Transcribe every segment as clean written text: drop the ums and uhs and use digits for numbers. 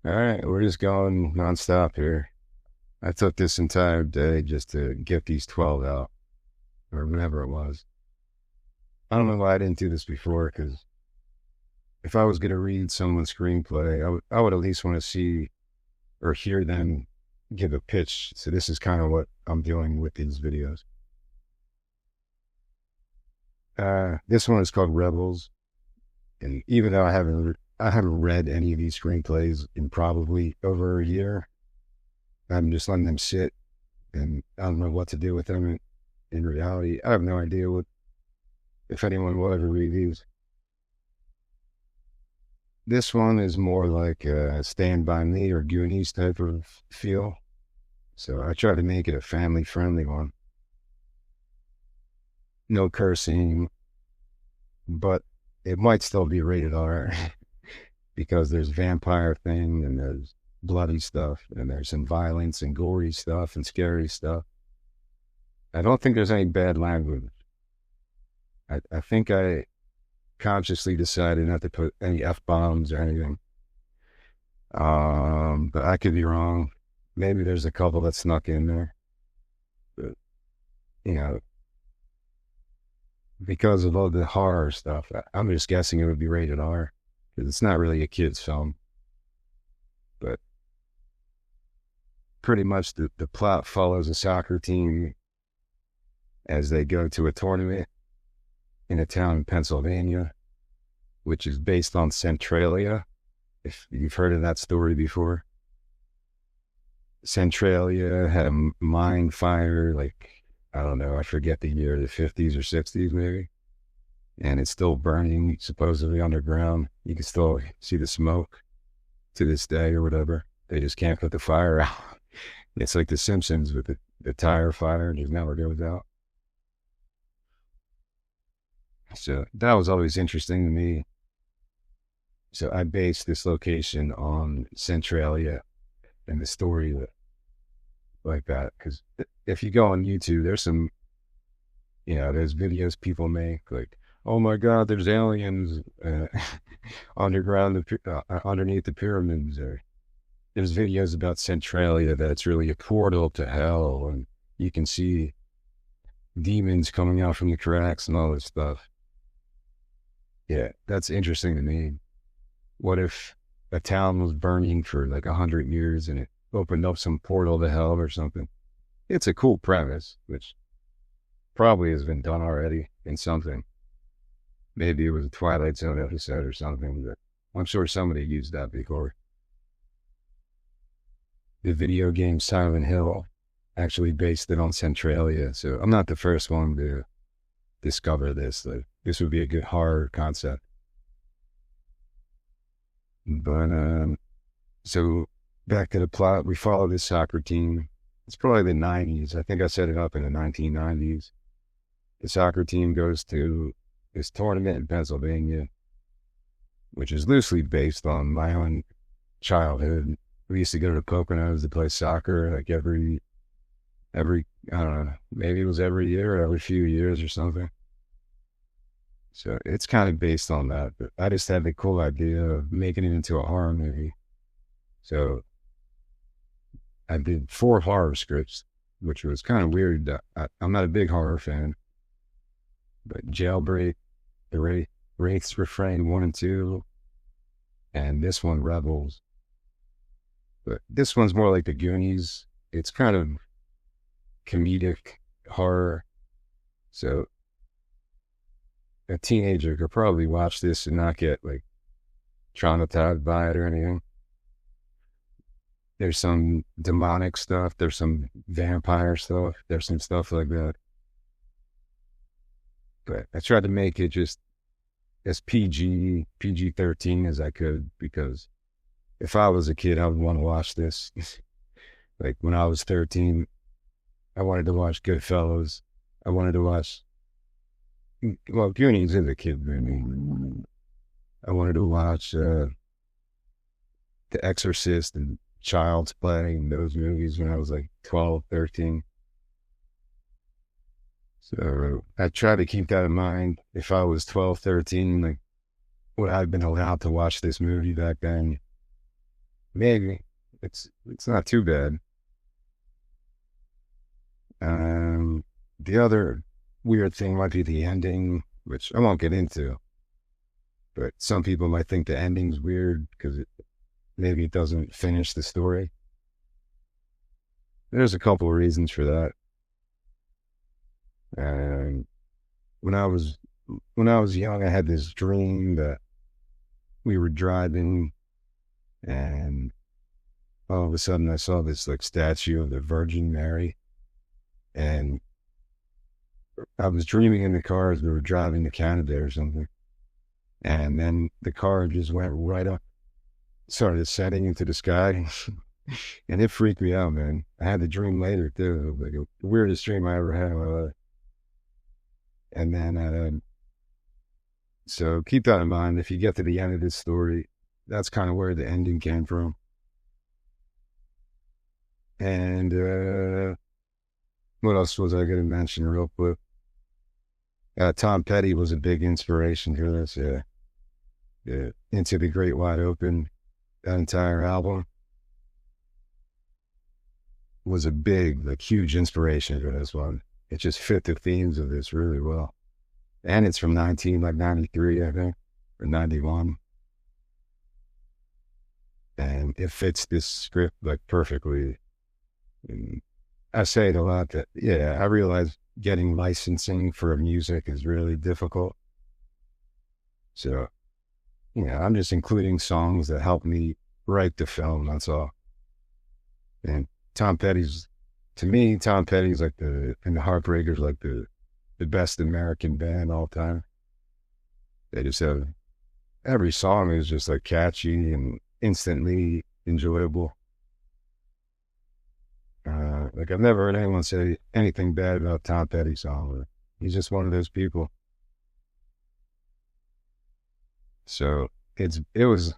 All right, we're just going nonstop here. I took this entire day just to get these 12 out, or whatever it was. I don't know why I didn't do this before, because if I was going to read someone's screenplay, I would at least want to see or hear them give a pitch. So this is kind of what I'm doing with these videos. This one is called Rebels, and even though I haven't read any of these screenplays in probably over a year, I'm just letting them sit, and I don't know what to do with them. In reality, I have no idea what if anyone will ever read these. This one is more like a Stand By Me or Goonies type of feel. So I try to make it a family friendly one. No cursing, but it might still be rated R because there's vampire thing and there's bloody stuff and there's some violence and gory stuff and scary stuff. I don't think there's any bad language. I think I consciously decided not to put any F bombs or anything. But I could be wrong. Maybe there's a couple that snuck in there. But, you know, because of all the horror stuff, I'm just guessing it would be rated R because it's not really a kid's film. But pretty much the plot follows a soccer team as they go to a tournament in a town in Pennsylvania, which is based on Centralia. If you've heard of that story before, Centralia had a mine fire, like, I don't know, I forget the year, the 50s or 60s maybe. And it's still burning, supposedly underground. You can still see the smoke to this day or whatever. They just can't put the fire out. It's like The Simpsons with the tire fire and just never goes out. So that was always interesting to me. So I based this location on Centralia and the story like that. Because if you go on YouTube, there's some, there's videos people make like, oh my God, there's aliens underground, underneath the pyramids. Or there's videos about Centralia that it's really a portal to hell, and you can see demons coming out from the cracks and all this stuff. Yeah, that's interesting to me. What if a town was burning for like 100 years and it opened up some portal to hell or something? It's a cool premise, which probably has been done already in something. Maybe it was a Twilight Zone episode or something, but I'm sure somebody used that before. The video game Silent Hill actually based it on Centralia, so I'm not the first one to discover this. Like, this would be a good horror concept. But so back to the plot, we follow this soccer team. It's probably the 90s. I think I set it up in the 1990s. The soccer team goes to this tournament in Pennsylvania, which is loosely based on my own childhood. We used to go to Poconos to play soccer like every I don't know, maybe it was every year or every few years or something. So it's kind of based on that. But I just had the cool idea of making it into a horror movie. So I did 4 horror scripts, which was kind of weird. I'm not a big horror fan, but Jailbreak, the Wraith's Refrain 1 and 2, and this one, Rebels. But this one's more like the Goonies. It's kind of comedic horror. So a teenager could probably watch this and not get like traumatized by it or anything. There's some demonic stuff. There's some vampire stuff. There's some stuff like that. But I tried to make it just as PG-13 as I could, because if I was a kid, I would want to watch this. Like when I was 13, I wanted to watch Goodfellas. I wanted to watch, well, Goonies is a kid movie. I wanted to watch The Exorcist and Child's Play and those movies when I was like 12, 13. So I try to keep that in mind. If I was 12, 13, like, would I have been allowed to watch this movie back then? maybe it's not too bad. Um, the other weird thing might be the ending, which I won't get into, but some people might think the ending's weird because maybe it doesn't finish the story. There's a couple of reasons for that. And when I was when I was young, I had this dream that we were driving, and all of a sudden I saw this like statue of the Virgin Mary, and I was dreaming in the car as we were driving to Canada or something, and then the car just went right up, started ascending into the sky, and it freaked me out, man. I had the dream later too, like the weirdest dream I ever had in my life. And then, so keep that in mind. If you get to the end of this story, that's kind of where the ending came from. And what else was I going to mention real quick? Tom Petty was a big inspiration for this. Yeah, yeah. Into the Great Wide Open, that entire album was a big, like, huge inspiration for this one. It just fit the themes of this really well. And it's from 93, I think, or 91. And it fits this script like perfectly. And I say it a lot that, yeah, I realize getting licensing for music is really difficult. So, yeah, I'm just including songs that help me write the film. That's all. And Tom Petty's, to me, Tom Petty's like and the Heartbreakers, like the best American band all time. They just have, every song is just like catchy and instantly enjoyable. Like I've never heard anyone say anything bad about Tom Petty song. He's just one of those people. So it was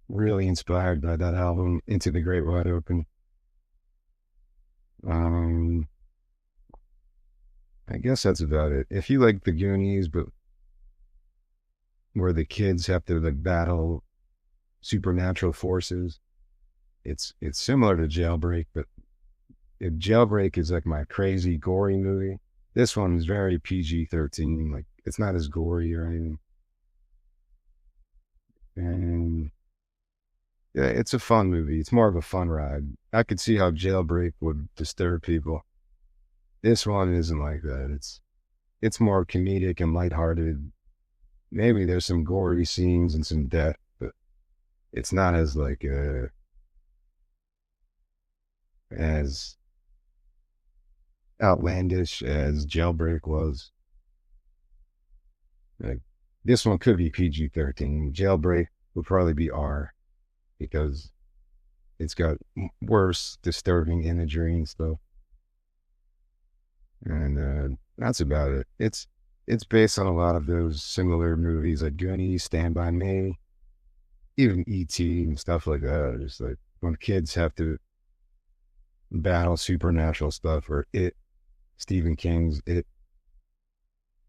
really inspired by that album, Into the Great Wide Open. Um, I guess that's about it. If you like the Goonies, but where the kids have to like battle supernatural forces, it's similar to Jailbreak, but if Jailbreak is like my crazy gory movie, this one is very PG-13. Like it's not as gory or anything. And yeah, it's a fun movie. It's more of a fun ride. I could see how Jailbreak would disturb people. This one isn't like that. It's more comedic and lighthearted. Maybe there's some gory scenes and some death, but it's not as like as outlandish as Jailbreak was. Like this one could be PG-13. Jailbreak would probably be R because it's got worse disturbing imagery and stuff. And that's about it. It's based on a lot of those similar movies like Goonies, Stand By Me, even E.T. and stuff like that. Just like when kids have to battle supernatural stuff, or Stephen King's It,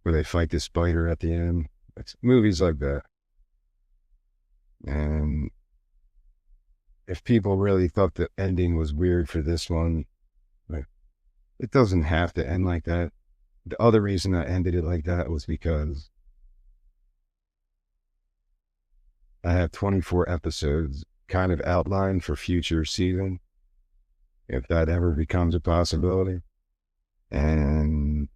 where they fight the spider at the end. It's movies like that. And if people really thought the ending was weird for this one, like it doesn't have to end like that. The other reason I ended it like that was because I have 24 episodes kind of outlined for future season, if that ever becomes a possibility. And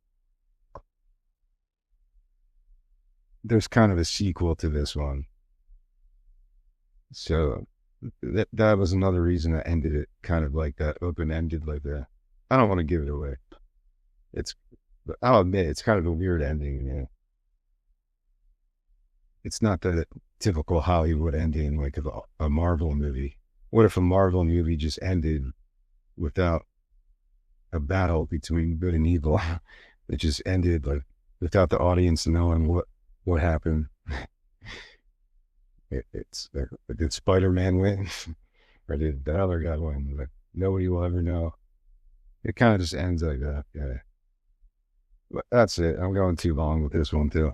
there's kind of a sequel to this one. So that was another reason I ended it kind of like that, open-ended like that. I don't want to give it away. But I'll admit, it's kind of a weird ending. Yeah. It's not the typical Hollywood ending like a Marvel movie. What if a Marvel movie just ended without a battle between good and evil? It just ended like without the audience knowing what happened. Did Spider-Man win? Or did the other guy win? Like, nobody will ever know. It kind of just ends like that. Yeah. But that's it. I'm going too long with this one too.